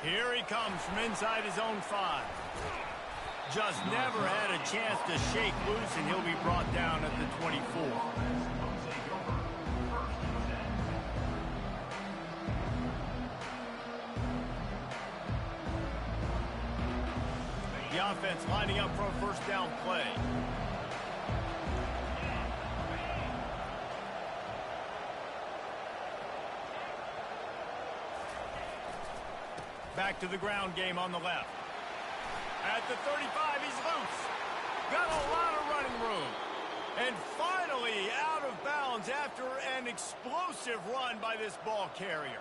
Here he comes from inside his own 5. Just never had a chance to shake loose, and he'll be brought down at the 24. The offense lining up for a first down play. Back to the ground game on the left. At the 35, he's loose. Got a lot of running room. And finally out of bounds after an explosive run by this ball carrier.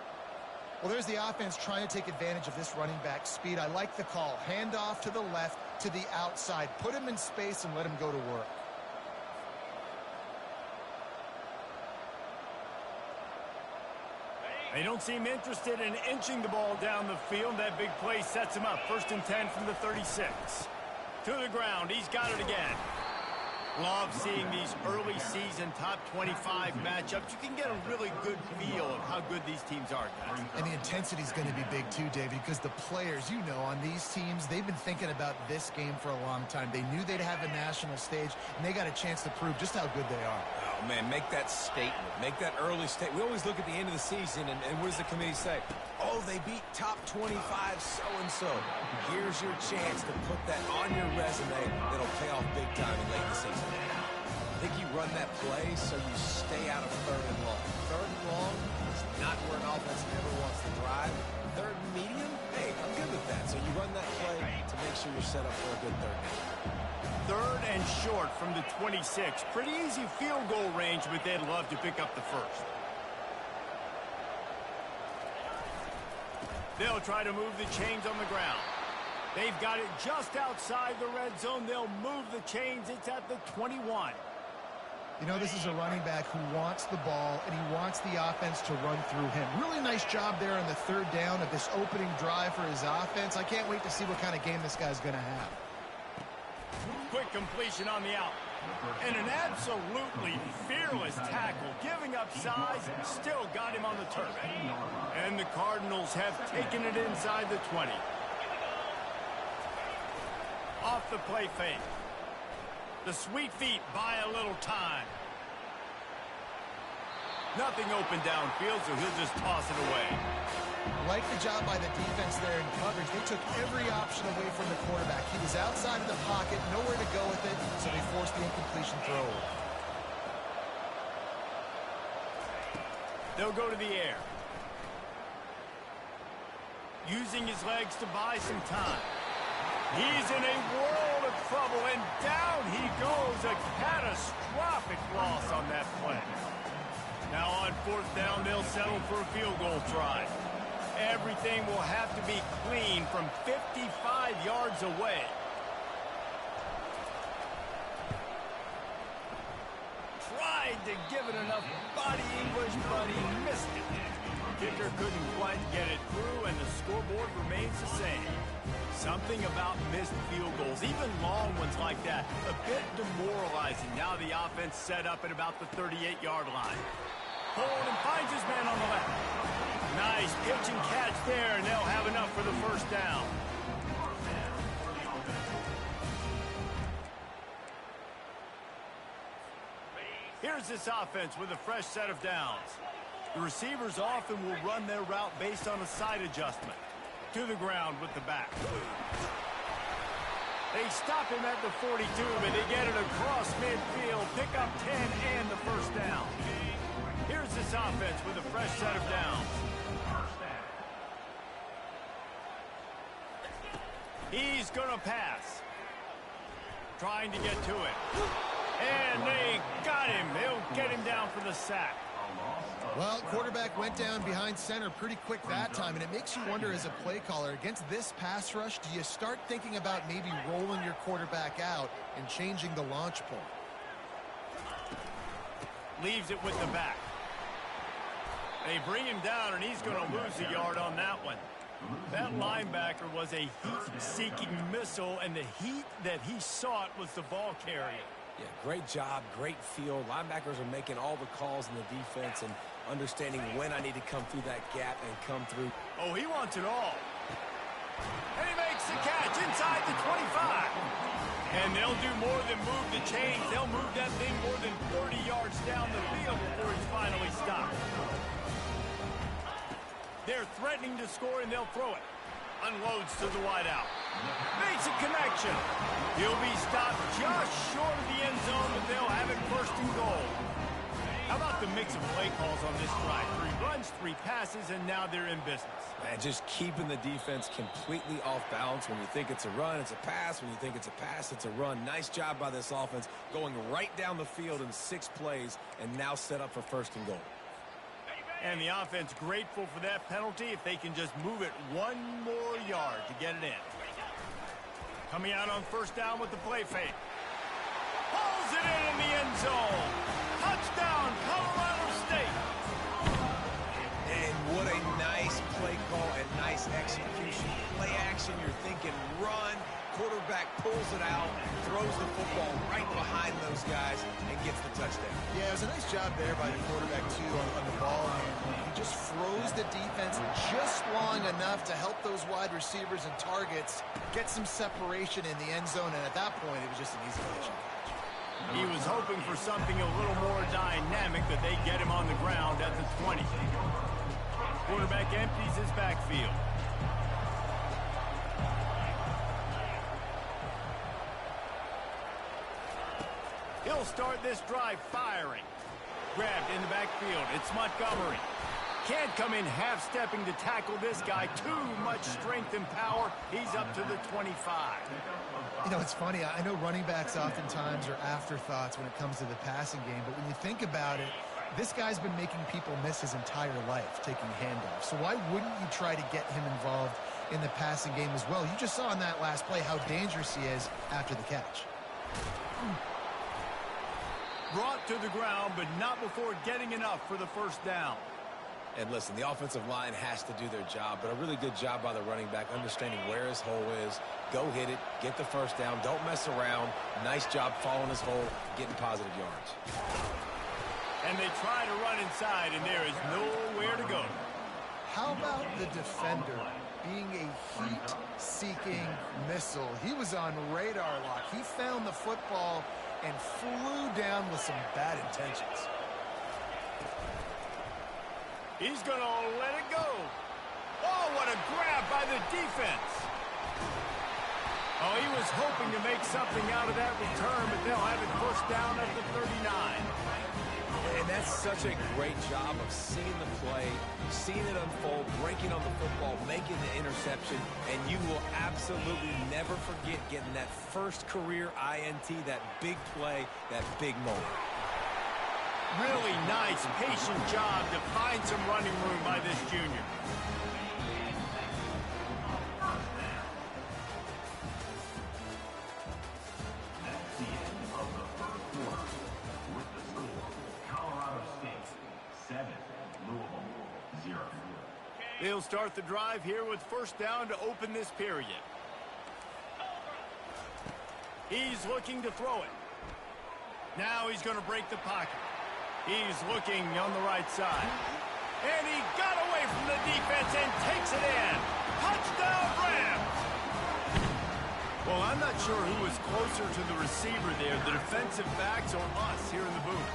Well, there's the offense trying to take advantage of this running back speed. I like the call. Handoff to the left, to the outside. Put him in space and let him go to work. They don't seem interested in inching the ball down the field. That big play sets him up. 1st and 10 from the 36. To the ground. He's got it again. Love seeing these early season top 25 matchups. You can get a really good feel of how good these teams are, guys. And the intensity is going to be big too, David, because the players, you know, on these teams, they've been thinking about this game for a long time. They knew they'd have a national stage, and they got a chance to prove just how good they are. Oh, man, make that statement. Make that early statement. We always look at the end of the season, and what does the committee say? Oh, they beat top 25 so-and-so. Here's your chance to put that on your resume that'll pay off big time in late in the season. I think you run that play so you stay out of 3rd and long. 3rd and long is not where an offense ever wants to drive. 3rd and medium, hey, I'm good with that. So you run that play to make sure you're set up for a good 3rd down. 3rd and short from the 26. Pretty easy field goal range, but they'd love to pick up the 1st. They'll try to move the chains on the ground. They've got it just outside the red zone. They'll move the chains. It's at the 21. You know, this is a running back who wants the ball, and he wants the offense to run through him. Really nice job there on the 3rd down of this opening drive for his offense. I can't wait to see what kind of game this guy's going to have. Quick completion on the out. And an absolutely fearless tackle. Giving up size, still got him on the turf. And the Cardinals have taken it inside the 20. Off the play fake. The sweet feet buy a little time. Nothing open downfield, so he'll just toss it away. Like the job by the defense there in coverage. They took every option away from the quarterback. He was outside of the pocket, nowhere to go with it, so they forced the incompletion throw. They'll go to the air. Using his legs to buy some time. He's in a world of trouble, and down he goes. A catastrophic loss on that play. Now on 4th down, they'll settle for a field goal try. Everything will have to be clean from 55 yards away. Tried to give it enough body English, but he missed it. Kicker couldn't quite get it through, and the scoreboard remains the same. Something about missed field goals, even long ones like that, a bit demoralizing. Now the offense set up at about the 38-yard line. Hold and finds his man on the left. Nice pitch and catch there, and they'll have enough for the 1st down. Here's this offense with a fresh set of downs. The receivers often will run their route based on a side adjustment. To the ground with the back. They stop him at the 42, but they get it across midfield. Pick up 10 and the 1st down. Here's this offense with a fresh set of downs. He's going to pass. Trying to get to it. And they got him. They'll get him down for the sack. Well, quarterback went down behind center pretty quick that time, and it makes you wonder as a play caller, against this pass rush, do you start thinking about maybe rolling your quarterback out and changing the launch point? Leaves it with the back. They bring him down, and he's going to lose a yard on that one. That linebacker was a heat-seeking missile, and the heat that he sought was the ball carrier. Yeah, great job, great feel. Linebackers are making all the calls in the defense and understanding when I need to come through that gap and come through. Oh, he wants it all. And he makes the catch inside the 25. And they'll do more than move the chains. They'll move that thing more than 30 yards down the field before he's finally stopped. They're threatening to score, and they'll throw it. Unloads to the wideout. Makes a connection. He'll be stopped just short of the end zone, but they'll have it first and goal. How about the mix of play calls on this drive? 3 runs, 3 passes, and now they're in business. Man, just keeping the defense completely off balance. When you think it's a run, it's a pass. When you think it's a pass, it's a run. Nice job by this offense going right down the field in 6 plays and now set up for first and goal. And the offense grateful for that penalty if they can just move it 1 more yard to get it in. Coming out on first down with the play fake. Pulls it in the end zone. Touchdown, Colorado State. And what a nice play call and nice execution. Play action, you're thinking run. Quarterback pulls it out, throws the football right behind those guys, and gets the touchdown. Yeah, it was a nice job there by the quarterback, too, on the ball handling. He just froze the defense just long enough to help those wide receivers and targets get some separation in the end zone, and at that point, it was just an easy catch. He was hoping for something a little more dynamic, that they get him on the ground at the 20. Quarterback empties his backfield. He'll start this drive firing. Grabbed in the backfield. It's Montgomery. Can't come in half-stepping to tackle this guy. Too much strength and power. He's up to the 25. You know, it's funny. I know running backs oftentimes are afterthoughts when it comes to the passing game, but when you think about it, this guy's been making people miss his entire life taking handoffs. So why wouldn't you try to get him involved in the passing game as well? You just saw in that last play how dangerous he is after the catch. Brought to the ground, but not before getting enough for the first down. And listen, the offensive line has to do their job, but a really good job by the running back understanding where his hole is. Go hit it, get the first down, don't mess around. Nice job following his hole, getting positive yards. And they try to run inside, and there is nowhere to go. How about the defender being a heat-seeking missile? He was on radar lock. He found the football and flew down with some bad intentions. He's going to let it go. Oh, what a grab by the defense. Oh, he was hoping to make something out of that return, but they'll have it first down at the 39. And that's such a great job of seeing the play, seeing it unfold, breaking on the football, making the interception, and you will absolutely never forget getting that first career INT, that big play, that big moment. Really nice, patient job to find some running room by this junior. They'll start the drive here with first down to open this period. He's looking to throw it. Now he's going to break the pocket. He's looking on the right side. And he got away from the defense and takes it in. Touchdown, Rams! Well, I'm not sure who was closer to the receiver there, the defensive backs or us here in the booth.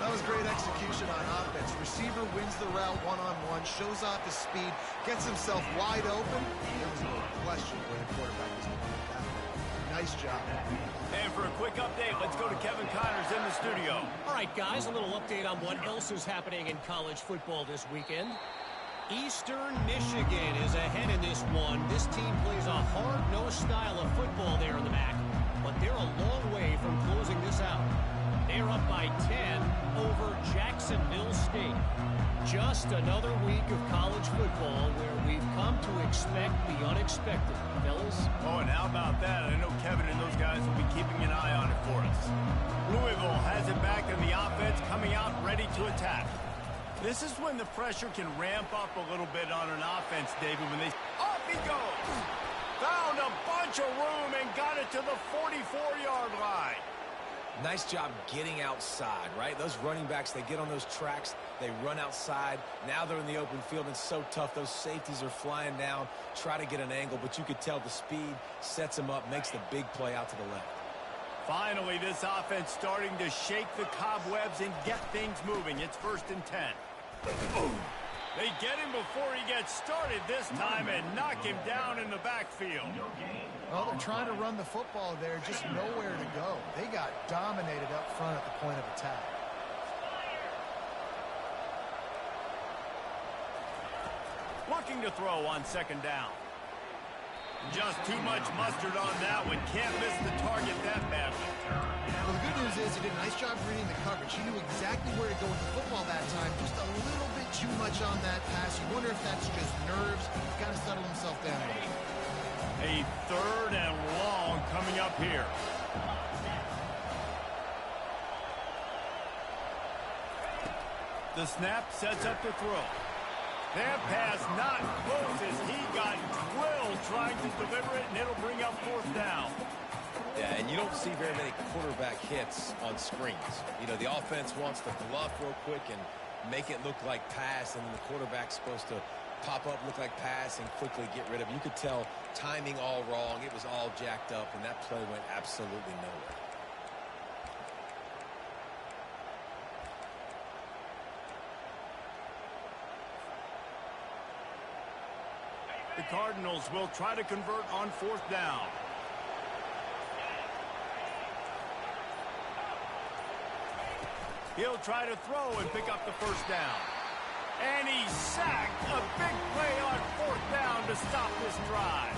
That was great execution on offense. Receiver wins the route one-on-one, shows off his speed, gets himself wide open. There was no question where the quarterback was going with that. Nice job. And for a quick update, let's go to Kevin Connors in the studio. All right, guys, a little update on what else is happening in college football this weekend. Eastern Michigan is ahead in this one. This team plays a hard-nosed style of football there in the MAC, but they're a long way from closing this out. They're up by 10 over Jacksonville State. Just another week of college football where we've come to expect the unexpected, fellas. Oh, and how about that? I know Kevin and those guys will be keeping an eye on it for us. Louisville has it back in the offense, coming out ready to attack. This is when the pressure can ramp up a little bit on an offense, David, when they... Off he goes! Found a bunch of room and got it to the 44-yard line. Nice job getting outside, right? Those running backs, they get on those tracks, they run outside. Now they're in the open field. It's so tough. Those safeties are flying down, try to get an angle, but you could tell the speed sets them up, makes the big play out to the left. Finally, this offense starting to shake the cobwebs and get things moving. It's 1st and 10. They get him before he gets started this time and knock him down in the backfield. Well, they're trying to run the football there, just nowhere to go. They got dominated up front at the point of attack. Looking to throw on 2nd down. Just too much mustard on that one. Can't miss the target that badly. Well, the good news is he did a nice job reading the coverage. He knew exactly where to go with the football that time. Just a little bit too much on that pass. You wonder if that's just nerves. He's got to settle himself down a little. A 3rd and long coming up here. The snap sets up the throw. That pass not close as he got drilled trying to deliver it, and it'll bring up 4th down. Yeah, and you don't see very many quarterback hits on screens. You know, the offense wants to bluff real quick and make it look like pass, and then the quarterback's supposed to pop up, look like pass, and quickly get rid of it. You could tell timing all wrong. It was all jacked up, and that play went absolutely nowhere. The Cardinals will try to convert on 4th down. He'll try to throw and pick up the 1st down. And he's sacked. A big play on 4th down to stop this drive.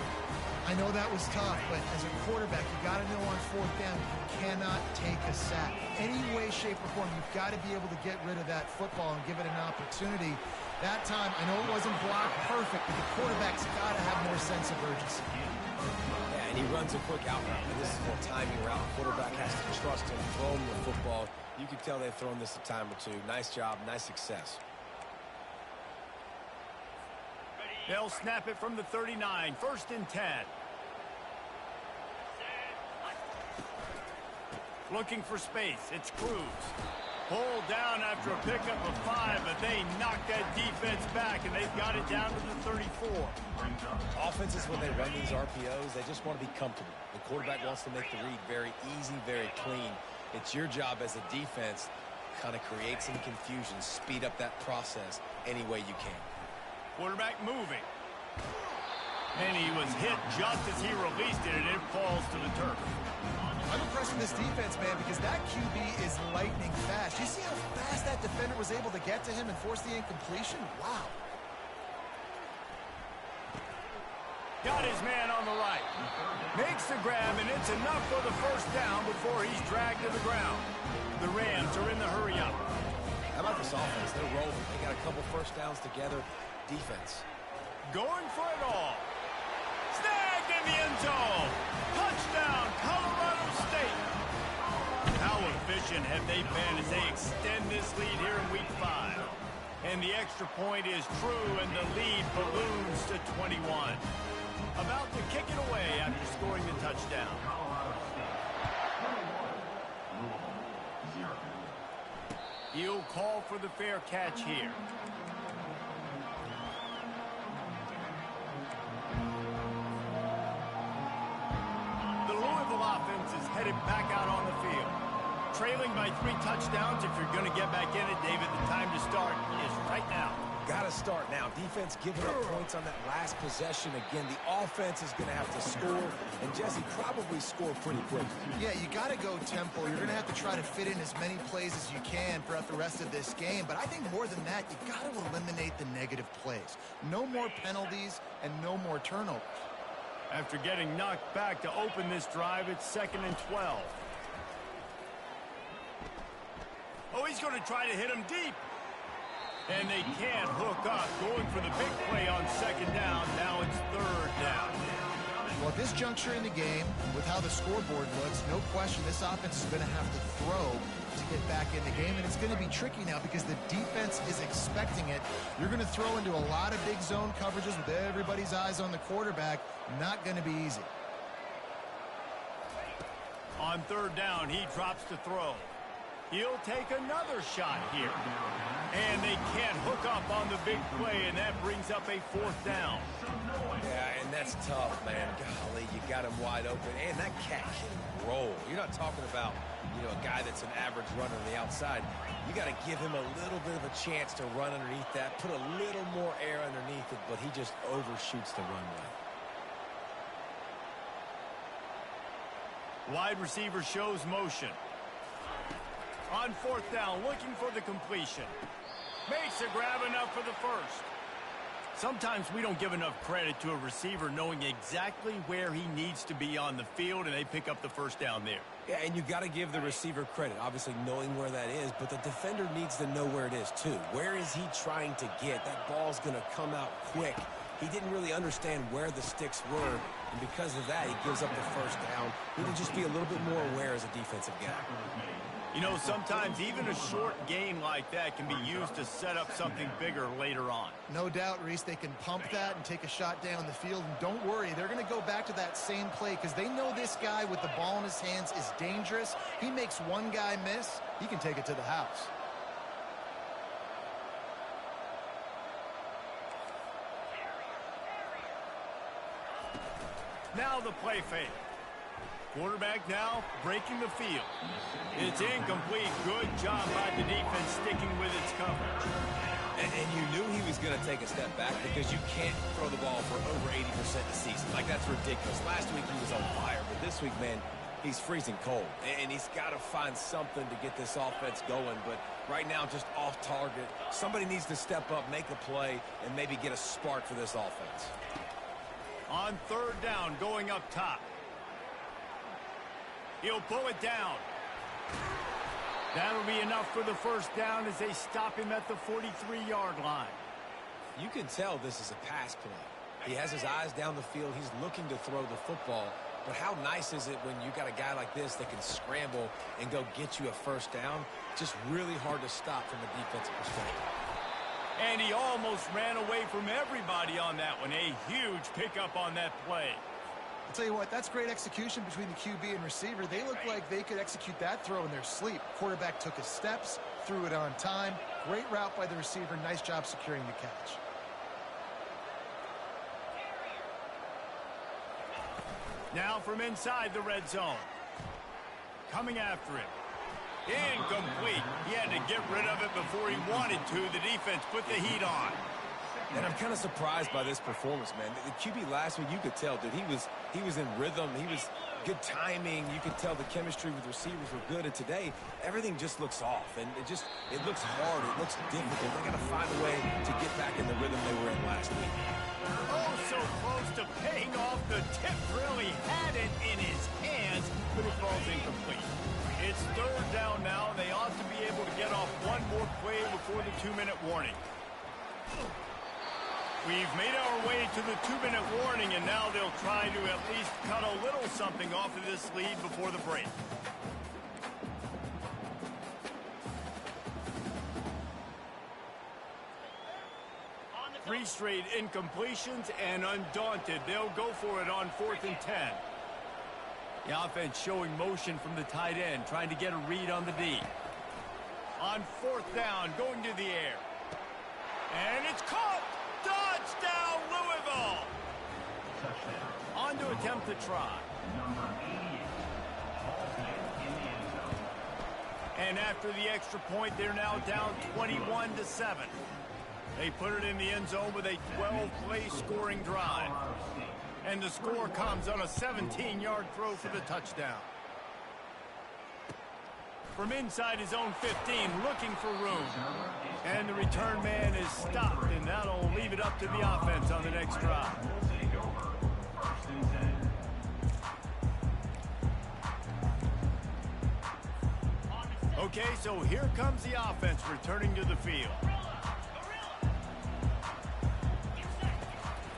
I know that was tough, but as a quarterback, you got to know on 4th down, you cannot take a sack. Any way, shape, or form, you've got to be able to get rid of that football and give it an opportunity. That time, I know it wasn't blocked perfect, but the quarterback's got to have more sense of urgency. Yeah, and he runs a quick out route. This is a timing route. The quarterback has to trust him, throw him the football. You can tell they've thrown this a time or two. Nice job, nice success. They'll snap it from the 39, 1st and 10. Looking for space, it's Cruz. Pulled down after a pickup of 5, but they knocked that defense back, and they've got it down to the 34. Offenses, when they run these RPOs, they just want to be comfortable. The quarterback wants to make the read very easy, very clean. It's your job as a defense to kind of create some confusion, speed up that process any way you can. Quarterback moving. And he was hit just as he released it, and it falls to the turf. I'm impressed with this defense, man, because that QB is lightning fast. You see how fast that defender was able to get to him and force the incompletion? Wow. Got his man on the right. Makes the grab, and it's enough for the 1st down before he's dragged to the ground. The Rams are in the hurry-up. How about this offense? They're rolling. They got a couple 1st downs together. Defense. Going for it all. Snagged in the end zone. Touchdown, Colorado State. How efficient have they been as they extend this lead here in Week 5? And the extra point is true, and the lead balloons to 21. About to kick it away after scoring the touchdown. He'll call for the fair catch here. The Louisville offense is headed back out on the field. Trailing by 3 touchdowns. If you're going to get back in it, David, the time to start is right now. Got to start now. Defense giving up points on that last possession. Again, the offense is going to have to score, and Jesse probably score pretty quick. Yeah, you got to go tempo. You're going to have to try to fit in as many plays as you can throughout the rest of this game. But I think more than that, you got to eliminate the negative plays. No more penalties and no more turnovers. After getting knocked back to open this drive, it's 2nd and 12. Oh, he's going to try to hit him deep. And they can't hook up. Going for the big play on 2nd down. Now it's 3rd down. Well, at this juncture in the game, with how the scoreboard looks, no question this offense is going to have to throw to get back in the game. And it's going to be tricky now because the defense is expecting it. You're going to throw into a lot of big zone coverages with everybody's eyes on the quarterback. Not going to be easy. On On third down, he drops to throw. He'll take another shot here. And they can't hook up on the big play, and that brings up a fourth down. Yeah, and that's tough, man. Golly, you got him wide open. And that cat can roll. You're not talking about, a guy that's an average runner on the outside. You got to give him a little bit of a chance to run underneath that, put a little more air underneath it, but he just overshoots the runway. Wide receiver shows motion. On fourth down, looking for the completion. Makes a grab enough for the first. Sometimes we don't give enough credit to a receiver knowing exactly where he needs to be on the field, and they pick up the first down there. Yeah, and you got to give the receiver credit, obviously knowing where that is, but the defender needs to know where it is too. Where is he trying to get? That ball's going to come out quick. He didn't really understand where the sticks were, and because of that, he gives up the first down. He need to just be a little bit more aware as a defensive guy. Sometimes even a short gain like that can be used to set up something bigger later on. No doubt, Reese, they can pump that and take a shot down the field. And don't worry, they're going to go back to that same play because they know this guy with the ball in his hands is dangerous. He makes one guy miss, he can take it to the house. Now the play fake. Quarterback now breaking the field. It's incomplete. Good job by the defense sticking with its coverage. And you knew he was going to take a step back because you can't throw the ball for over 80% a season. Like, that's ridiculous. Last week he was on fire, but this week, man, he's freezing cold. And he's got to find something to get this offense going. But right now, just off target. Somebody needs to step up, make a play, and maybe get a spark for this offense. On third down, going up top. He'll pull it down. That'll be enough for the first down as they stop him at the 43-yard line. You can tell this is a pass play. He has his eyes down the field. He's looking to throw the football. But how nice is it when you got a guy like this that can scramble and go get you a first down? Just really hard to stop from a defensive perspective. And he almost ran away from everybody on that one. A huge pickup on that play. I'll tell you what, that's great execution between the QB and receiver. They look like they could execute that throw in their sleep. Quarterback took his steps, threw it on time. Great route by the receiver. Nice job securing the catch. Now from inside the red zone. Coming after him. Incomplete. He had to get rid of it before he wanted to. The defense put the heat on. And I'm kind of surprised by this performance, man. The QB last week, you could tell, dude, he was in rhythm. He was good timing. You could tell the chemistry with receivers were good. And today, everything just looks off. And it looks hard. It looks difficult. They got to find a way to get back in the rhythm they were in last week. Oh, so close to paying off. The tip really had it in his hands, but it falls incomplete. It's third down now. They ought to be able to get off one more play before the 2-minute warning. We've made our way to the 2-minute warning, and now they'll try to at least cut a little something off of this lead before the break. Three straight incompletions, and undaunted, they'll go for it on 4th and 10. The offense showing motion from the tight end, trying to get a read on the D. On 4th down, going to the air. And it's caught! Touchdown, Louisville! On to attempt the try. And after the extra point, they're now down 21-7. They put it in the end zone with a 12-play scoring drive. And the score comes on a 17-yard throw for the touchdown. From inside his own 15, looking for room. And the return man is stopped, and that'll leave it up to the offense on the next drive. Okay, so here comes the offense returning to the field.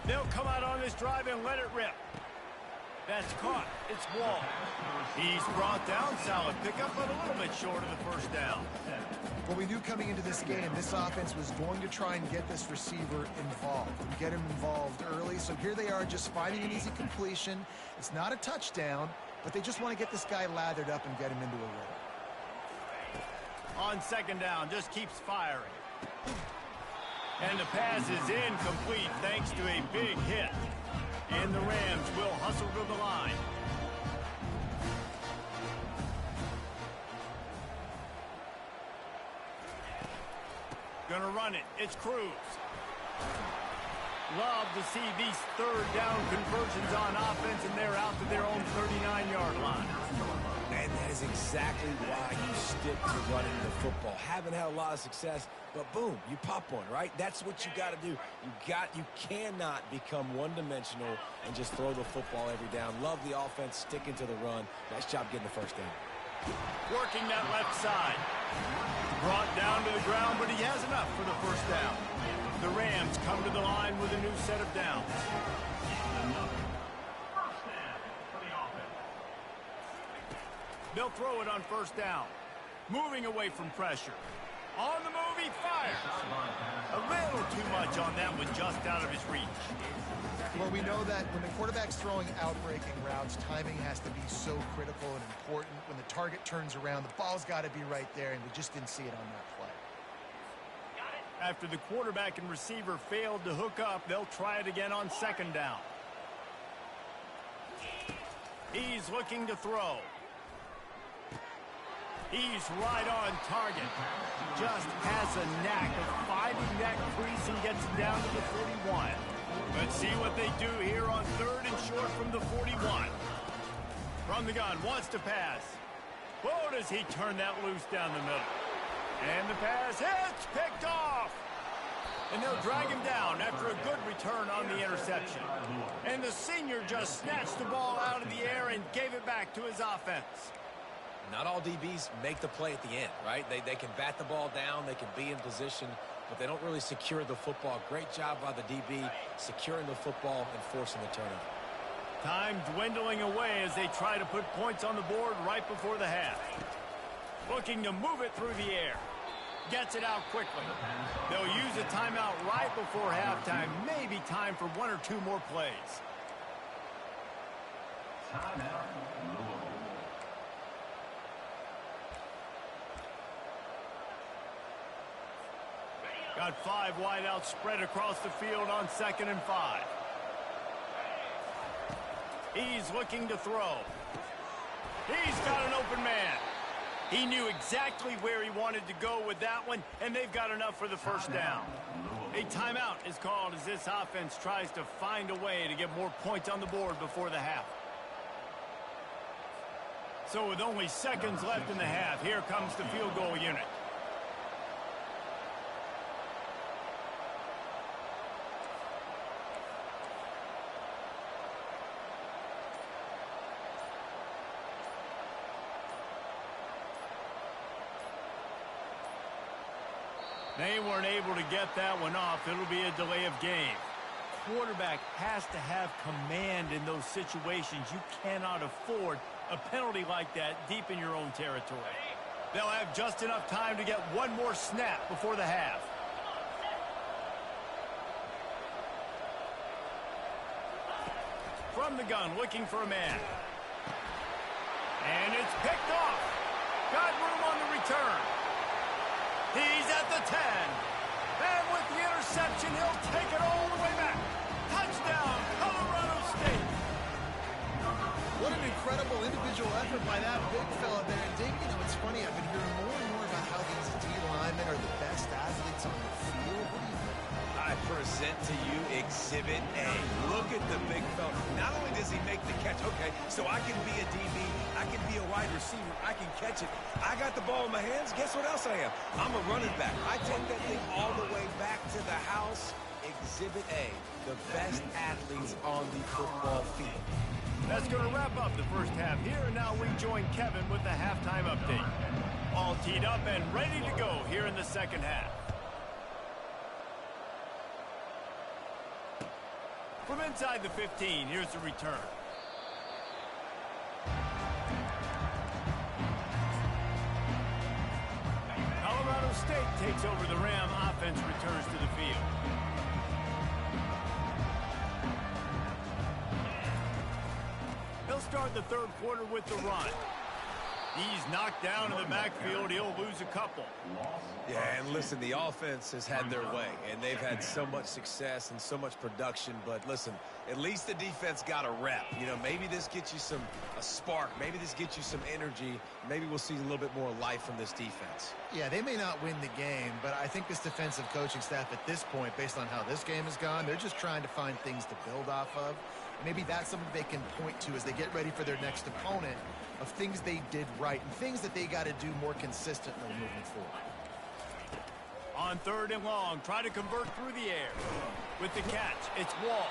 They'll come out on this drive and let it rip. That's caught. It's Wall. He's brought down. Solid pickup, but a little bit short of the first down. Well, we knew coming into this game, this offense was going to try and get this receiver involved, and get him involved early. So here they are just finding an easy completion. It's not a touchdown, but they just want to get this guy lathered up and get him into a rhythm. On second down, just keeps firing. And the pass is incomplete thanks to a big hit. And the Rams will hustle to the line. Gonna run it. It's Cruz. Love to see these third down conversions on offense, and they're out to their own 39-yard line. And that is exactly why you stick to running the football. Haven't had a lot of success, but boom, you pop one, right? That's what you got to do. You cannot become one-dimensional and just throw the football every down. Love the offense, sticking to the run. Nice job getting the first down. Working that left side. Brought down to the ground, but he has enough for the first down. The Rams come to the line with a new set of downs. They'll throw it on first down. Moving away from pressure. On the move, he fires. A little too much on that one, just out of his reach. Well, we know that when the quarterback's throwing out-breaking routes, timing has to be so critical and important. When the target turns around, the ball's got to be right there, and we just didn't see it on that play. After the quarterback and receiver failed to hook up, they'll try it again on second down. He's looking to throw. He's right on target. Just has a knack of finding that crease and gets it down to the 41. Let's see what they do here on third and short from the 41. From the gun, wants to pass. Whoa, does he turn that loose down the middle. And the pass hits, picked off. And they'll drag him down after a good return on the interception. And the senior just snatched the ball out of the air and gave it back to his offense. Not all DBs make the play at the end, right? They can bat the ball down, they can be in position, but they don't really secure the football. Great job by the DB securing the football and forcing the turnover. Time dwindling away as they try to put points on the board right before the half. Looking to move it through the air. Gets it out quickly. They'll use a timeout right before halftime. Maybe time for one or two more plays. Got 5 wideouts spread across the field on 2nd and 5. He's looking to throw. He's got an open man. He knew exactly where he wanted to go with that one, and they've got enough for the first down. A timeout is called as this offense tries to find a way to get more points on the board before the half. So with only seconds left in the half, here comes the field goal unit. They weren't able to get that one off. It'll be a delay of game. Quarterback has to have command in those situations. You cannot afford a penalty like that deep in your own territory. They'll have just enough time to get one more snap before the half. From the gun, looking for a man. And it's picked off. Got room on the return. He's at the 10. And with the interception, he'll take it all the way back. Touchdown, Colorado State. What an incredible individual effort by that big fella there. And Dave, you know, it's funny. I've been hearing more and more about how these D linemen are the best athletes on the field. What do you think? I present to you Exhibit A. Look at the big fella. Not only does he make the catch, okay, so I can be a DB, I can be a wide receiver, I can catch it. I got the ball in my hands. Guess what else I am? I'm a running back. I take that thing all the way back to the house. Exhibit A, the best athletes on the football field. That's going to wrap up the first half here, and now we join Kevin with the halftime update. All teed up and ready to go here in the second half. From inside the 15, here's the return. Colorado State takes over the Ram. Offense returns to the field. They'll start the third quarter with the run. He's knocked down in the backfield. He'll lose a couple. Yeah, and listen, the offense has had their way, and they've had so much success and so much production. But listen, at least the defense got a rep. You know, maybe this gets you a spark. Maybe this gets you some energy. Maybe we'll see a little bit more life from this defense. Yeah, they may not win the game, but I think this defensive coaching staff at this point, based on how this game has gone, they're just trying to find things to build off of. Maybe that's something they can point to as they get ready for their next opponent, of things they did right and things that they got to do more consistently moving forward. On 3rd and long, try to convert through the air. With the catch, it's Wall.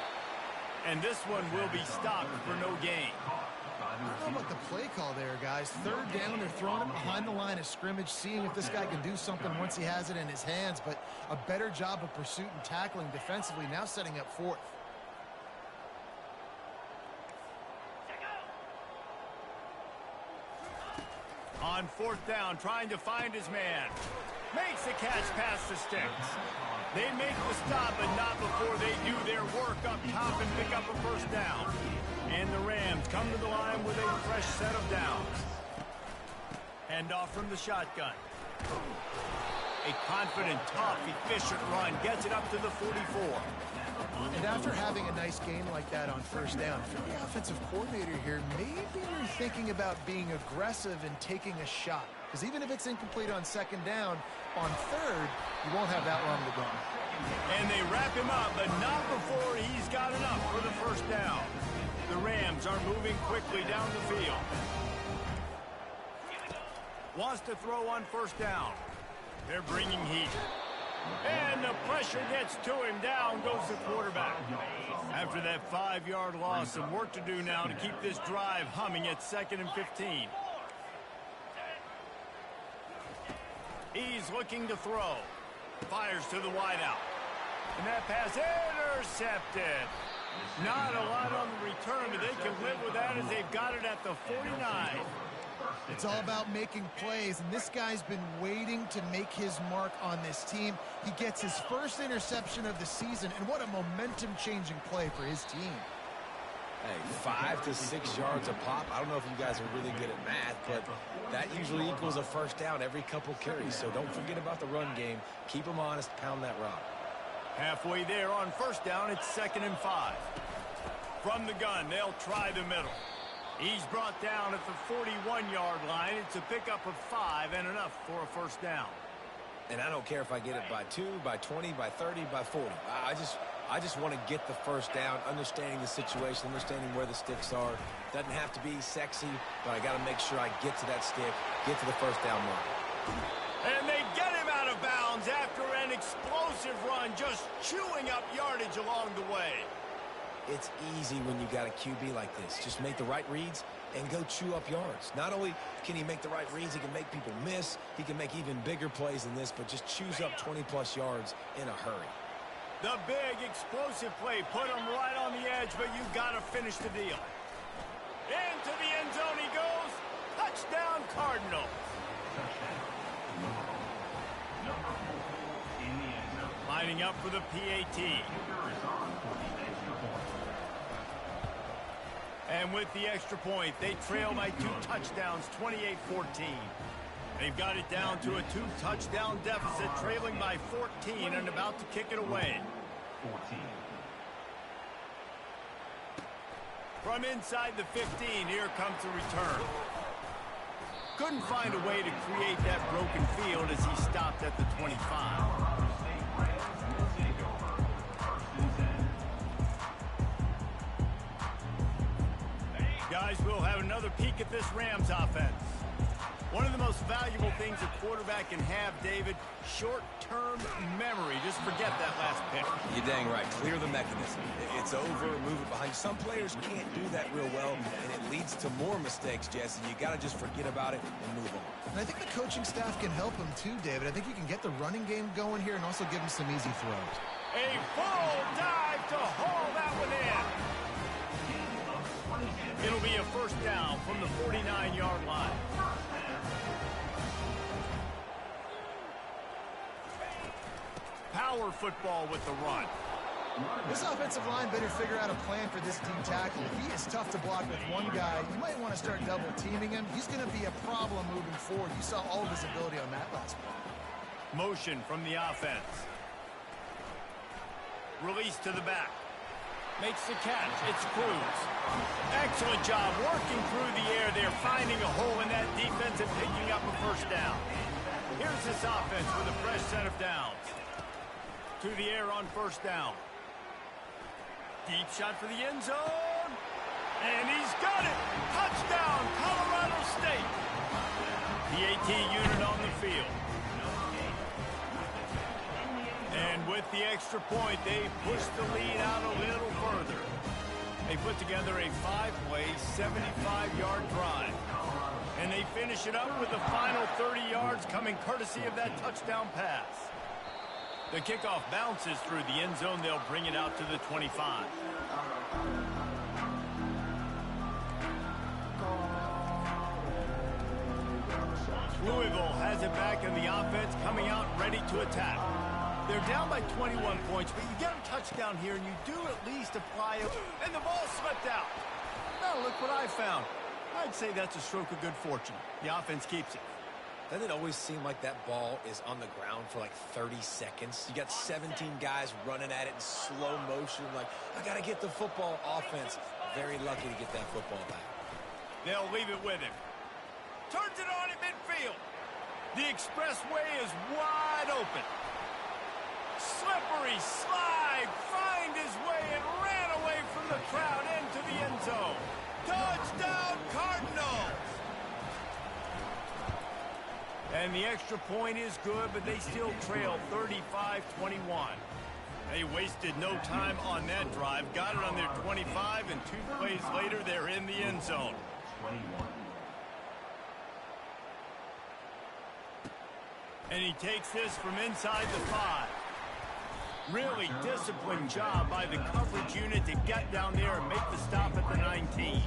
And this one will be stopped for no gain. I don't know about the play call there, guys. 3rd down, they're throwing it behind the line of scrimmage, seeing if this guy can do something once he has it in his hands, but a better job of pursuit and tackling defensively, now setting up 4th. On 4th down, trying to find his man. Makes the catch past the sticks. They make the stop, but not before they do their work up top and pick up a 1st down. And the Rams come to the line with a fresh set of downs. Handoff from the shotgun. A confident, tough, efficient run gets it up to the 44. And after having a nice game like that on 1st down, for the offensive coordinator here, maybe you're thinking about being aggressive and taking a shot. Because even if it's incomplete on 2nd down, on 3rd, you won't have that long to go. And they wrap him up, but not before he's got enough for the 1st down. The Rams are moving quickly down the field. Wants to throw on 1st down. They're bringing heat. And the pressure gets to him. Down goes the quarterback. After that 5-yard loss, some work to do now to keep this drive humming at 2nd and 15. He's looking to throw. Fires to the wideout. And that pass intercepted. Not a lot on the return, but they can live with that as they've got it at the 49. It's all about making plays, and this guy's been waiting to make his mark on this team. He gets his 1st interception of the season, and what a momentum-changing play for his team. Hey, 5 to 6 yards a pop. I don't know if you guys are really good at math, but that usually equals a 1st down every couple carries. So don't forget about the run game. Keep them honest, pound that rock. Halfway there on 1st down, it's 2nd and 5. From the gun, they'll try the middle. He's brought down at the 41-yard line. It's a pickup of 5 and enough for a 1st down. And I don't care if I get it by 2, by 20, by 30, by 40. I just want to get the 1st down, understanding the situation, understanding where the sticks are. Doesn't have to be sexy, but I got to make sure I get to that stick, get to the 1st down mark. And they get him out of bounds after an explosive run, just chewing up yardage along the way. It's easy when you got a QB like this. Just make the right reads and go chew up yards. Not only can he make the right reads, he can make people miss. He can make even bigger plays than this, but just chews up 20-plus yards in a hurry. The big explosive play put him right on the edge, but you got to finish the deal. Into the end zone he goes. Touchdown, Cardinals. Lining up for the PAT. And with the extra point, they trail by 2 touchdowns, 28-14. They've got it down to a 2-touchdown deficit, trailing by 14 and about to kick it away. 14. From inside the 15, here comes the return. Couldn't find a way to create that broken field as he stopped at the 25. Guys, we'll have another peek at this Rams offense. One of the most valuable things a quarterback can have, David, short-term memory. Just forget that last pick. You're dang right. Clear the mechanism. It's over, move it behind. Some players can't do that real well, and it leads to more mistakes, Jesse. You got to just forget about it and move on. And I think the coaching staff can help him too, David. I think you can get the running game going here and also give him some easy throws. A full dive to haul that one in. It'll be a 1st down from the 49-yard line. Power football with the run. This offensive line better figure out a plan for this D tackle. He is tough to block with one guy. You might want to start double teaming him. He's going to be a problem moving forward. You saw all of his ability on that last play. Motion from the offense. Release to the back. Makes the catch. It's Cruz. Excellent job working through the air there, finding a hole in that defense and picking up a first down. Here's this offense with a fresh set of downs. To the air on first down. Deep shot for the end zone. And he's got it. Touchdown, Colorado State. The AT unit on the field. And with the extra point, they push the lead out a little further. They put together a 5-play, 75-yard drive. And they finish it up with the final 30 yards coming courtesy of that touchdown pass. The kickoff bounces through the end zone. They'll bring it out to the 25. Louisville has it back in the offense, coming out ready to attack. They're down by 21 points, but you get a touchdown here, and you do at least apply it. And the ball slipped out. Now look what I found. I'd say that's a stroke of good fortune. The offense keeps it. Doesn't it always seem like that ball is on the ground for like 30 seconds? You got 17 guys running at it in slow motion. Like, I got to get the football. Offense, very lucky to get that football back. They'll leave it with him. Turns it on at midfield. The expressway is wide open. Slippery slide, find his way and ran away from the crowd into the end zone. Touchdown, Cardinals! And the extra point is good, but they still trail 35-21. They wasted no time on that drive. Got it on their 25, and 2 plays later, they're in the end zone. And he takes this from inside the 5. Really disciplined job by the coverage unit to get down there and make the stop at the 19.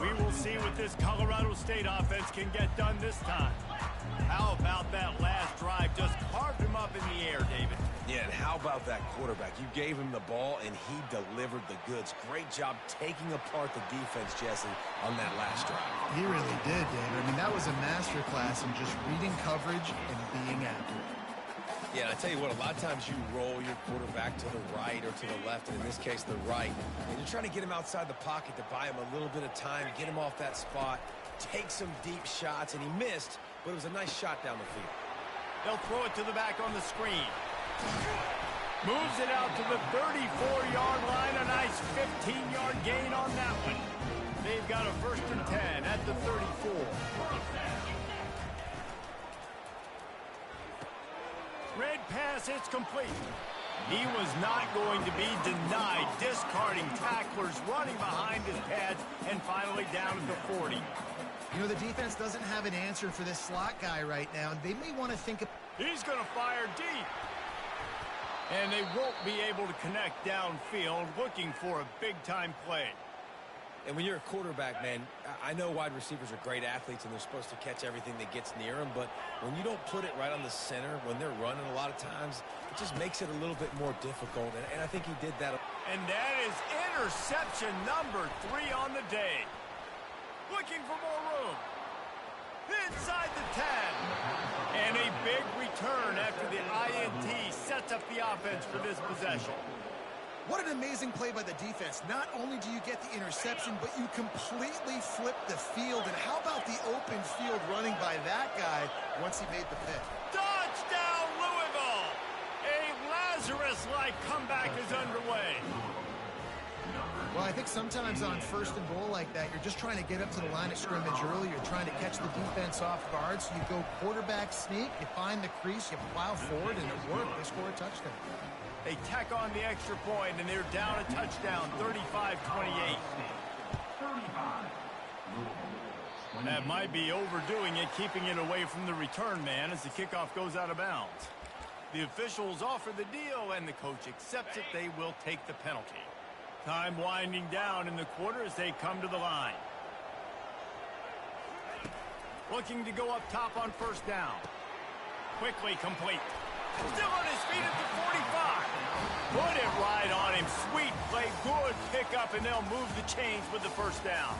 We will see what this Colorado State offense can get done this time. How about that last drive? Just carved him up in the air, David. Yeah, and how about that quarterback? You gave him the ball, and he delivered the goods. Great job taking apart the defense, Jesse, on that last drive. He really did, David. I mean, that was a masterclass in just reading coverage and being accurate. Yeah, and I tell you what, a lot of times you roll your quarterback to the right or to the left, and in this case, the right. And you're trying to get him outside the pocket to buy him a little bit of time, get him off that spot, take some deep shots, and he missed, but it was a nice shot down the field. They'll throw it to the back on the screen. Moves it out to the 34-yard line. A nice 15-yard gain on that one. They've got a 1st and 10 at the 34. Red pass, it's complete. He was not going to be denied, discarding tacklers, running behind his pads, and finally down at the 40. You know, the defense doesn't have an answer for this slot guy right now, and they may want to think of... He's going to fire deep. And they won't be able to connect downfield, looking for a big-time play. And when you're a quarterback, man, I know wide receivers are great athletes and they're supposed to catch everything that gets near them, but when you don't put it right on the center, when they're running a lot of times, it just makes it a little bit more difficult, and I think he did that. And that is interception number 3 on the day. Looking for more room. Inside the 10. And a big return after the INT sets up the offense for this possession. What an amazing play by the defense. Not only do you get the interception, but you completely flip the field. And how about the open field running by that guy once he made the pick? Touchdown, Louisville! A Lazarus-like comeback is underway. Well, I think sometimes on 1st and goal like that, you're just trying to get up to the line of scrimmage early. You're trying to catch the defense off guard. So you go quarterback sneak, you find the crease, you plow forward, and it worked. They score a touchdown. They tack on the extra point, and they're down a touchdown, 35-28. That might be overdoing it, keeping it away from the return man as the kickoff goes out of bounds. The officials offer the deal, and the coach accepts it. They will take the penalty. Time winding down in the quarter as they come to the line. Looking to go up top on 1st down. Quickly complete. Still on his feet at the 45. Put it right on him. Sweet play. Good pickup, and they'll move the chains with the first down.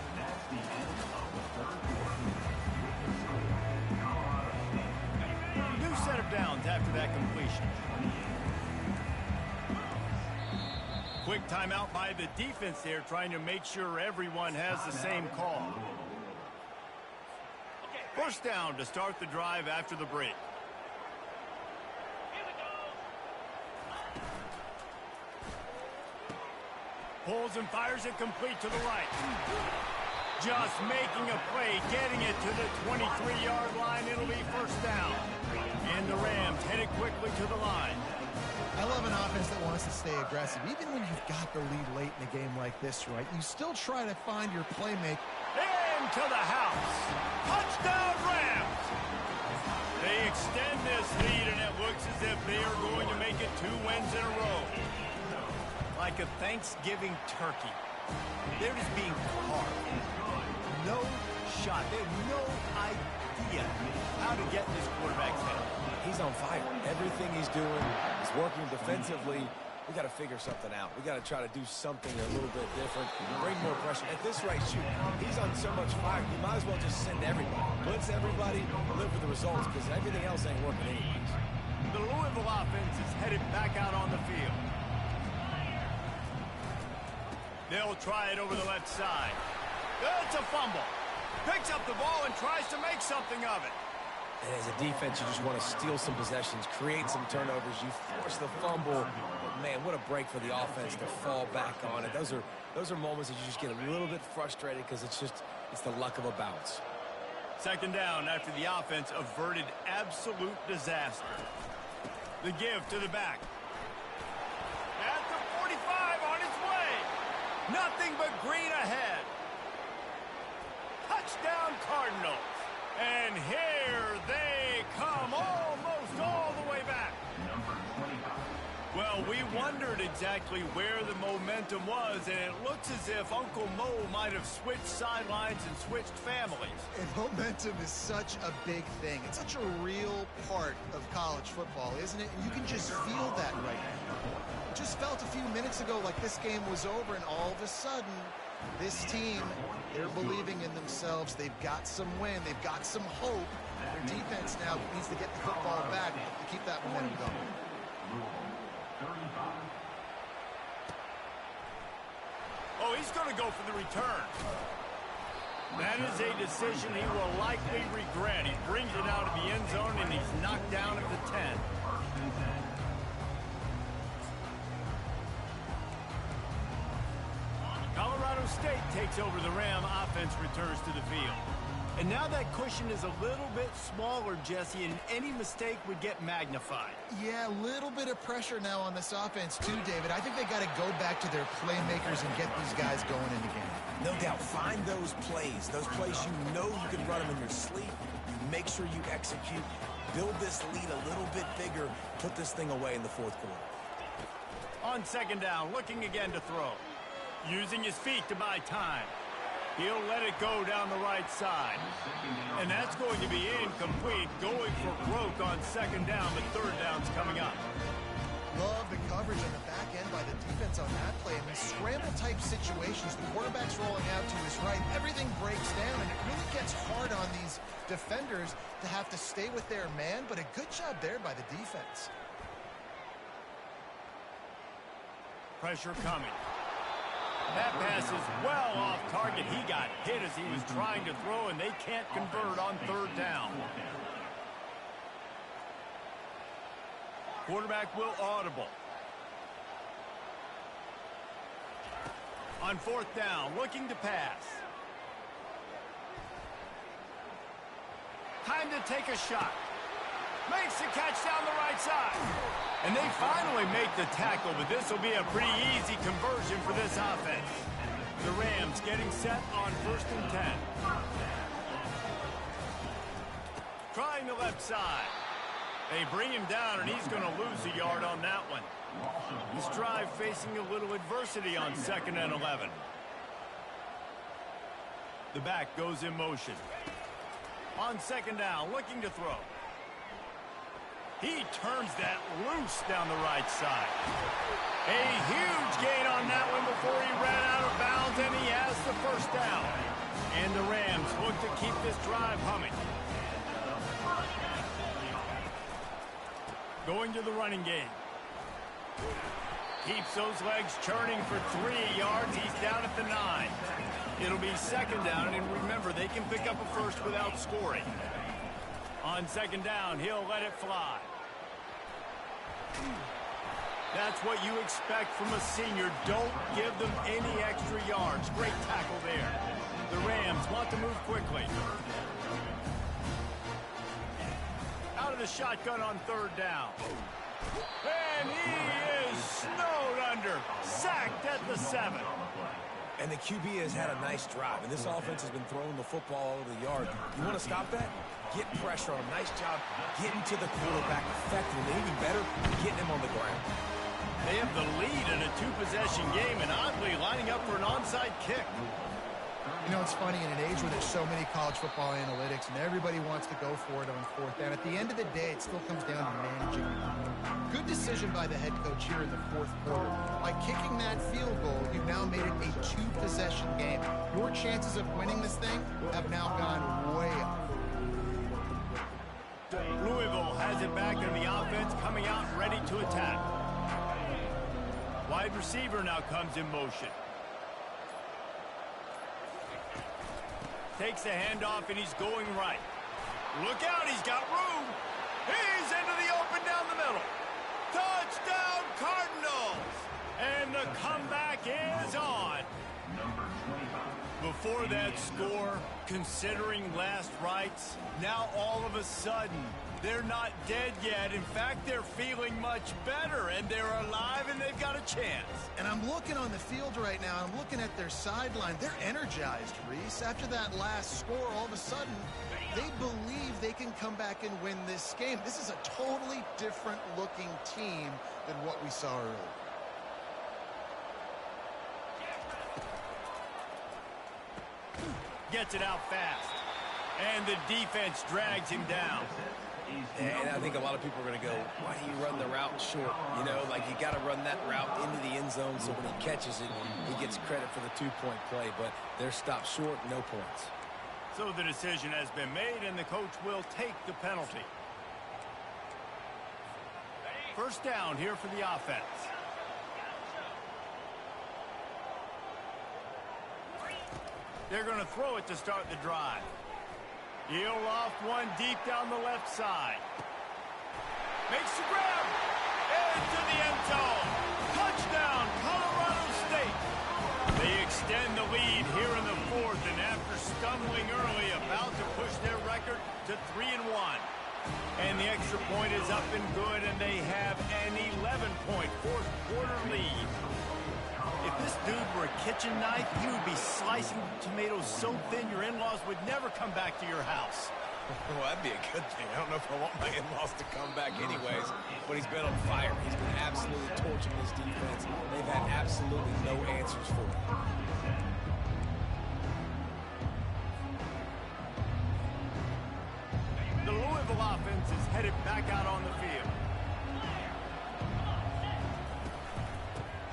New set of downs after that completion. Quick timeout by the defense there, trying to make sure everyone has the same call. First down to start the drive after the break. Pulls and fires it complete to the right. Just making a play, getting it to the 23-yard line. It'll be first down. And the Rams headed quickly to the line. I love an offense that wants to stay aggressive. Even when you've got the lead late in a game like this, right, you still try to find your playmaker. Into the house. Touchdown, Rams. They extend this lead, and it looks as if they are going to make it 2 wins in a row. Like a Thanksgiving turkey. They're just being carved. No shot. They have no idea how to get in this quarterback's head. He's on fire. Everything he's doing is working defensively. We got to figure something out. We got to try to do something a little bit different. Bring more pressure. At this rate, shoot, he's on so much fire. You might as well just send everybody. Blitz everybody. Live with the results because everything else ain't working anyways. The Louisville offense is headed back out on the field. They'll try it over the left side. It's a fumble. Picks up the ball and tries to make something of it. And as a defense, you just want to steal some possessions, create some turnovers. You force the fumble. But, man, what a break for the offense to fall back on it. Those are moments that you just get a little bit frustrated because it's the luck of a bounce. Second down after the offense averted absolute disaster. The give to the back. At the 45 on its way. Nothing but green ahead. Touchdown, Cardinals. And here they come, almost all the way back. Well, we wondered exactly where the momentum was, and it looks as if Uncle Mo might have switched sidelines and switched families. And momentum is such a big thing. It's such a real part of college football, isn't it? And you can just feel that right now. It just felt a few minutes ago like this game was over, and all of a sudden, this team, they're believing in themselves. They've got some win. They've got some hope. Their defense now needs to get the football back to keep that momentum going. Oh, he's going to go for the return. That is a decision he will likely regret. He brings it out of the end zone, and he's knocked down at the 10. Colorado State takes over. The Ram offense returns to the field. And now that cushion is a little bit smaller, Jesse, and any mistake would get magnified. Yeah, a little bit of pressure now on this offense too, David. I think they got to go back to their playmakers and get these guys going in the game. No doubt. Find those plays you know you can run them in your sleep. Make sure you execute. Build this lead a little bit bigger. Put this thing away in the fourth quarter. On second down, looking again to throw. Using his feet to buy time. He'll let it go down the right side. And that's going to be incomplete. Going for broke on second down, but third down's coming up. Love the coverage on the back end by the defense on that play. In these scramble-type situations, the quarterback's rolling out to his right. Everything breaks down, and it really gets hard on these defenders to have to stay with their man, but a good job there by the defense. Pressure coming. That pass is well off target. He got hit as he was trying to throw, and they can't convert on third down. Quarterback will audible. On fourth down, looking to pass. Time to take a shot. Makes the catch down the right side. And they finally make the tackle, but this will be a pretty easy conversion for this offense. The Rams getting set on 1st and 10. Trying the left side. They bring him down, and he's going to lose a yard on that one. This drive facing a little adversity on 2nd and 11. The back goes in motion. On second down, looking to throw. He turns that loose down the right side. A huge gain on that one before he ran out of bounds, and he has the first down. And the Rams look to keep this drive humming. Going to the running game. Keeps those legs churning for 3 yards. He's down at the 9. It'll be second down, and remember, they can pick up a first without scoring. On second down, he'll let it fly. That's what you expect from a senior. Don't give them any extra yards. Great tackle there. The Rams want to move quickly. Out of the shotgun on third down. And he is snowed under. Sacked at the 7. And the QB has had a nice drive, and this offense has been throwing the football all over the yard. You want to stop that? Get pressure on him. Nice job getting to the quarterback effectively. Even better, getting him on the ground. They have the lead in a two-possession game, and oddly lining up for an onside kick. You know, it's funny, in an age where there's so many college football analytics and everybody wants to go for it on fourth down, at the end of the day, it still comes down to managing. Good decision by the head coach here in the fourth quarter. By kicking that field goal, you've now made it a two-possession game. Your chances of winning this thing have now gone way up. Louisville has it back in the offense, coming out ready to attack. Wide receiver now comes in motion. Takes the handoff, and he's going right. Look out, he's got room. He's into the open down the middle. Touchdown, Cardinals! And the comeback is on. Before that score, considering last rites, now all of a sudden, they're not dead yet. In fact, they're feeling much better, and they're alive, and they've got a chance. And I'm looking on the field right now. I'm looking at their sideline. They're energized, Reese. After that last score, all of a sudden, they believe they can come back and win this game. This is a totally different-looking team than what we saw earlier. Gets it out fast. And the defense drags him down. And I think a lot of people are going to go, why do you run the route short? You know, like you got to run that route into the end zone so when he catches it, he gets credit for the two-point play. But they're stopped short, no points. So the decision has been made, and the coach will take the penalty. First down here for the offense. They're going to throw it to start the drive. He'll loft one deep down the left side. Makes the grab. Into the end zone. Touchdown, Colorado State. They extend the lead here in the fourth, and after stumbling early, about to push their record to 3-1. And the extra point is up and good, and they have an 11-point fourth quarter lead. If this dude were a kitchen knife, he would be slicing tomatoes so thin your in-laws would never come back to your house. Well, that'd be a good thing. I don't know if I want my in-laws to come back anyways, but he's been on fire. He's been absolutely torching this defense. They've had absolutely no answers for him. The Louisville offense is headed back out on the field.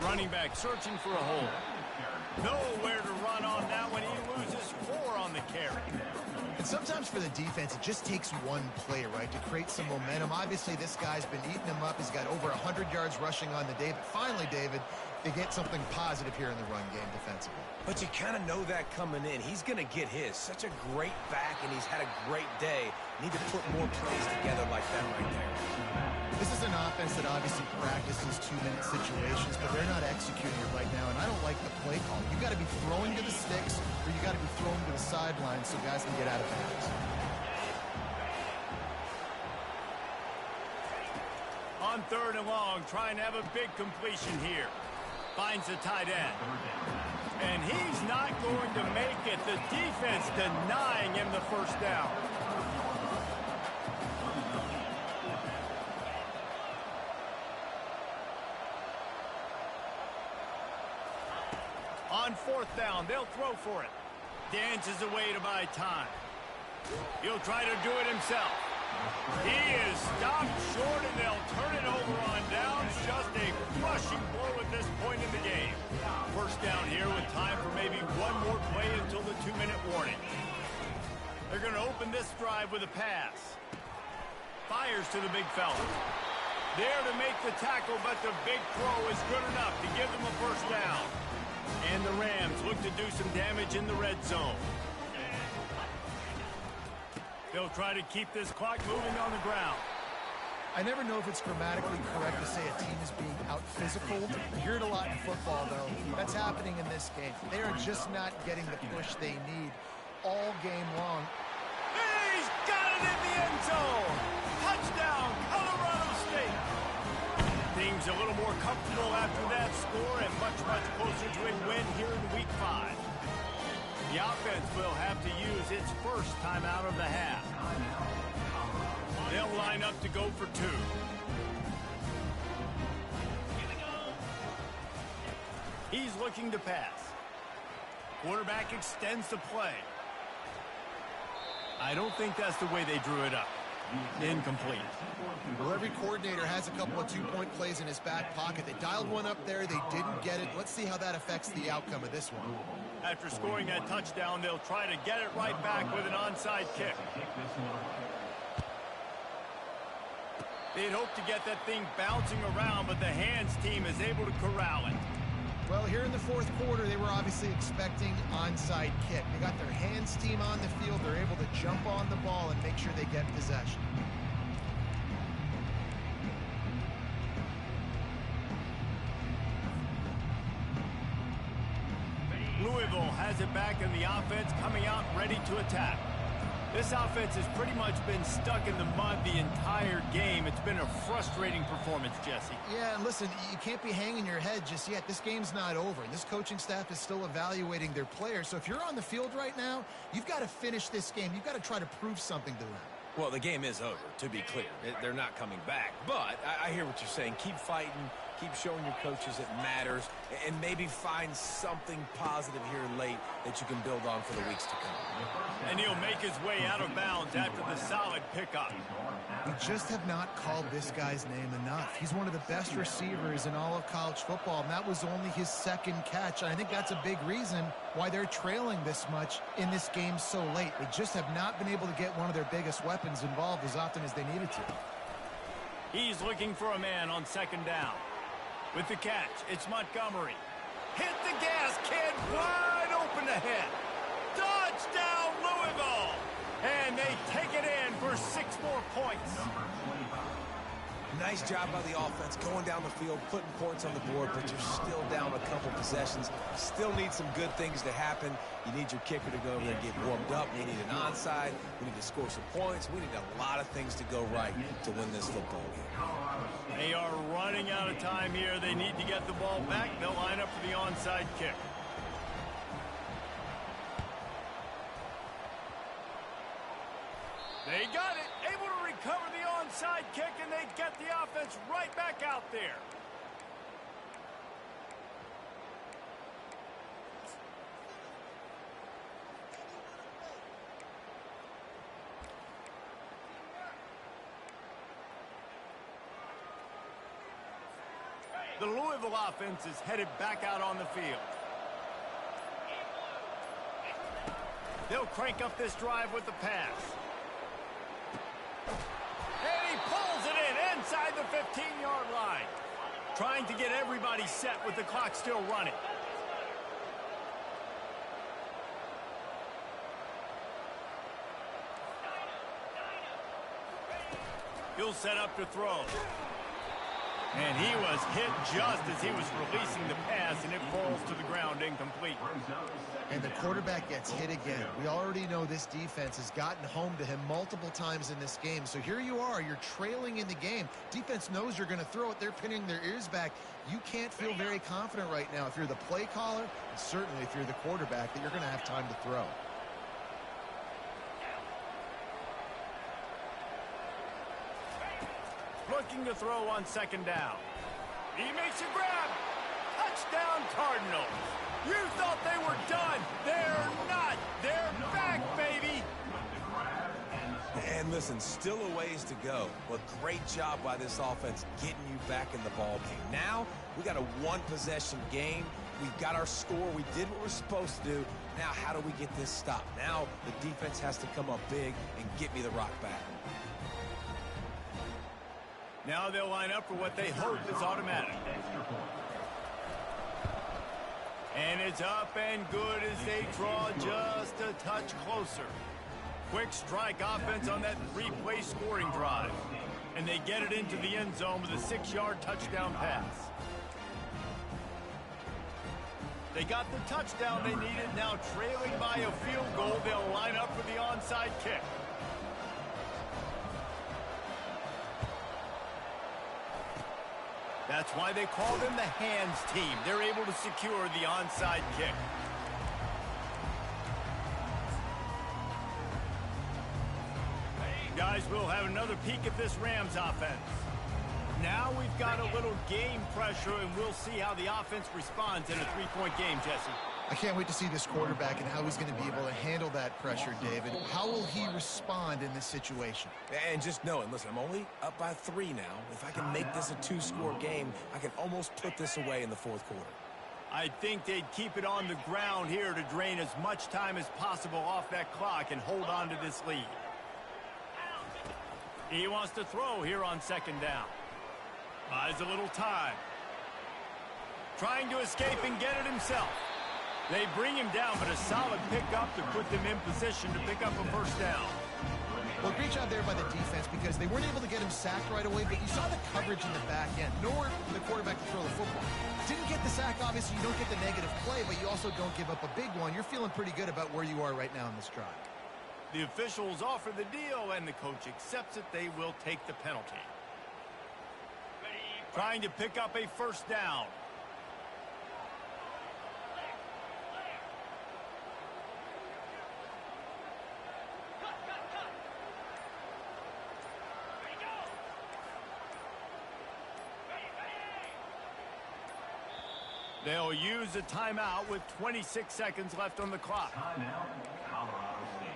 Running back searching for a hole. Nowhere to run on that one. He loses 4 on the carry. And sometimes for the defense, it just takes one play, right, to create some momentum. Obviously, this guy's been eating him up. He's got over 100 yards rushing on the day. But finally, David, they get something positive here in the run game defensively. But you kind of know that coming in. He's going to get his. Such a great back, and he's had a great day. Need to put more plays together like that right there. This is an offense that obviously practices two-minute situations, but they're not executing it right now, and I don't like the play call. You got to be throwing to the sticks, or you got to be throwing to the sidelines so guys can get out of bounds. On 3rd and long, trying to have a big completion here. Finds the tight end. And he's not going to make it. The defense denying him the first down. On 4th down, they'll throw for it. Dances away to buy time. He'll try to do it himself. He is stopped short, and they'll turn it over on downs. Just a crushing blow at this point in the game. First down here with time for maybe one more play until the 2-minute warning. They're going to open this drive with a pass. Fires to the big fella. There to make the tackle, but the big throw is good enough to give them a first down. And the Rams look to do some damage in the red zone. They'll try to keep this clock moving on the ground. I never know if it's grammatically correct to say a team is being out-physical. You hear it a lot in football, though. That's happening in this game. They are just not getting the push they need all game long. He's got it in the end zone. Touchdown, Colorado State. Things a little more comfortable after that score and much, much closer to a win here in Week 5. The offense will have to use its first timeout of the half. They'll line up to go for 2. He's looking to pass. Quarterback extends the play. I don't think that's the way they drew it up. Incomplete. Well, every coordinator has a couple of 2-point plays in his back pocket. They dialed one up there. They didn't get it. Let's see how that affects the outcome of this one. After scoring that touchdown, they'll try to get it right back with an onside kick. They'd hope to get that thing bouncing around, but the hands team is able to corral it. Well, here in the fourth quarter, they were obviously expecting onside kick. They got their hands team on the field. They're able to jump on the ball and make sure they get possession. Louisville has it back, and the offense coming out ready to attack. This offense has pretty much been stuck in the mud the entire game. It's been a frustrating performance, Jesse. Yeah, and listen, you can't be hanging your head just yet. This game's not over. This coaching staff is still evaluating their players. So if you're on the field right now, you've got to finish this game. You've got to try to prove something to them. Well, the game is over, to be clear. They're not coming back. But I hear what you're saying. Keep fighting. Keep showing your coaches it matters. And maybe find something positive here late that you can build on for the weeks to come. And he'll make his way out of bounds after the solid pickup. We just have not called this guy's name enough. He's one of the best receivers in all of college football, and that was only his second catch. And I think that's a big reason why they're trailing this much in this game so late. They just have not been able to get one of their biggest weapons involved as often as they needed to. He's looking for a man on second down. With the catch, it's Montgomery. Hit the gas, kid. Wide open ahead. Touchdown, Louisville! And they take it in for 6 more points. Nice job by the offense going down the field, putting points on the board, but you're still down a couple possessions. Still need some good things to happen. You need your kicker to go over there and get warmed up. We need an onside. We need to score some points. We need a lot of things to go right to win this football game. They are running out of time here. They need to get the ball back. They'll line up for the onside kick. They got it. Able to recover the onside kick, and they get the offense right back out there. The Louisville offense is headed back out on the field. They'll crank up this drive with the pass. And he pulls it in inside the 15-yard line. Trying to get everybody set with the clock still running. He'll set up to throw. And he was hit just as he was releasing the pass, and it falls to the ground incomplete. And the quarterback gets hit again. We already know this defense has gotten home to him multiple times in this game. So here you are. You're trailing in the game. Defense knows you're going to throw it. They're pinning their ears back. You can't feel very confident right now if you're the play caller, and certainly if you're the quarterback, that you're going to have time to throw. Looking to throw on second down. He makes a grab. Touchdown, Cardinals. You thought they were done. They're not. They're back, baby. And listen, still a ways to go, but great job by this offense getting you back in the ball game. Now, we got a one-possession game. We've got our score. We did what we're supposed to do. Now, how do we get this stopped? Now, the defense has to come up big and get me the rock back. Now they'll line up for what they hope is automatic. And it's up and good as they draw just a touch closer. Quick strike offense on that three-play scoring drive. And they get it into the end zone with a 6-yard touchdown pass. They got the touchdown they needed. Now trailing by a field goal, they'll line up for the onside kick. That's why they call them the hands team. They're able to secure the onside kick. Guys, we'll have another peek at this Rams offense. Now we've got a little game pressure, and we'll see how the offense responds in a three-point game, Jesse. I can't wait to see this quarterback and how he's going to be able to handle that pressure, David. How will he respond in this situation? And just know it. Listen, I'm only up by 3 now. If I can make this a 2-score game, I can almost put this away in the fourth quarter. I think they'd keep it on the ground here to drain as much time as possible off that clock and hold on to this lead. He wants to throw here on second down. Buys a little time. Trying to escape and get it himself. They bring him down, but a solid pickup to put them in position to pick up a first down. Well, great job there by the defense because they weren't able to get him sacked right away, but you saw the coverage in the back end. Nowhere for the quarterback to throw the football. Didn't get the sack, obviously. You don't get the negative play, but you also don't give up a big one. You're feeling pretty good about where you are right now in this drive. The officials offer the deal, and the coach accepts it. They will take the penalty. Trying to pick up a first down. They'll use a timeout with 26 seconds left on the clock. Timeout, Colorado State.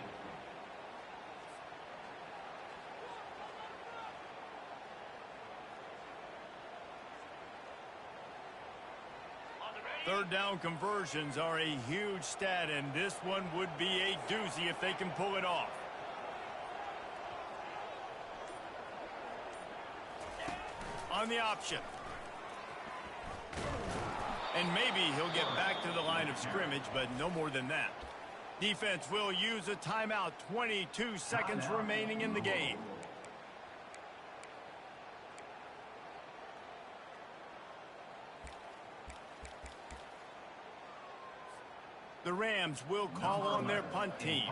Third down conversions are a huge stat, and this one would be a doozy if they can pull it off. On the option. And maybe he'll get back to the line of scrimmage, but no more than that. Defense will use a timeout. 22 seconds remaining in the game. The Rams will call on their punt team.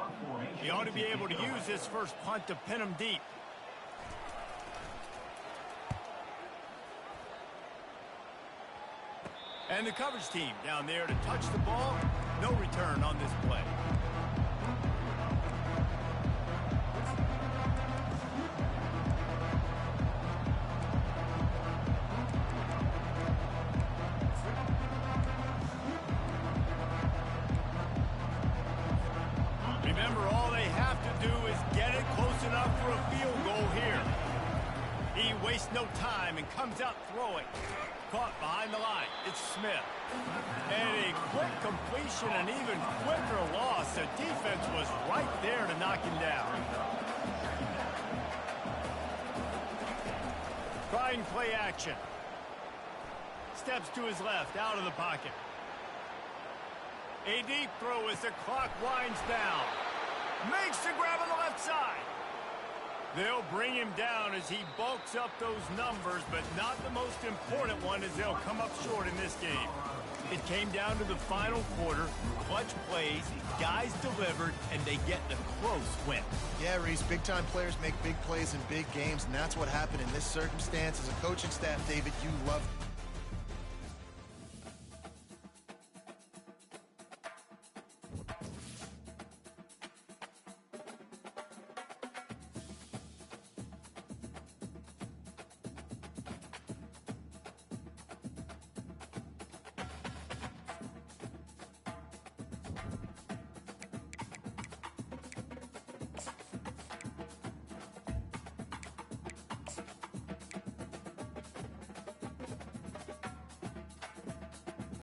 He ought to be able to use this first punt to pin them deep. And the coverage team down there to touch the ball. No return on this play. Remember, all they have to do is get it close enough for a field goal here. He wastes no time and comes out throwing. Caught behind the line. It's Smith. And a quick completion, an even quicker loss. The defense was right there to knock him down. Trying play action. Steps to his left, out of the pocket. A deep throw as the clock winds down. Makes the grab on the left side. They'll bring him down as he bulks up those numbers, but not the most important one as they'll come up short in this game. It came down to the final quarter, clutch plays, guys delivered, and they get the close win. Yeah, Reese, big-time players make big plays in big games, and that's what happened in this circumstance. As a coaching staff, David, you love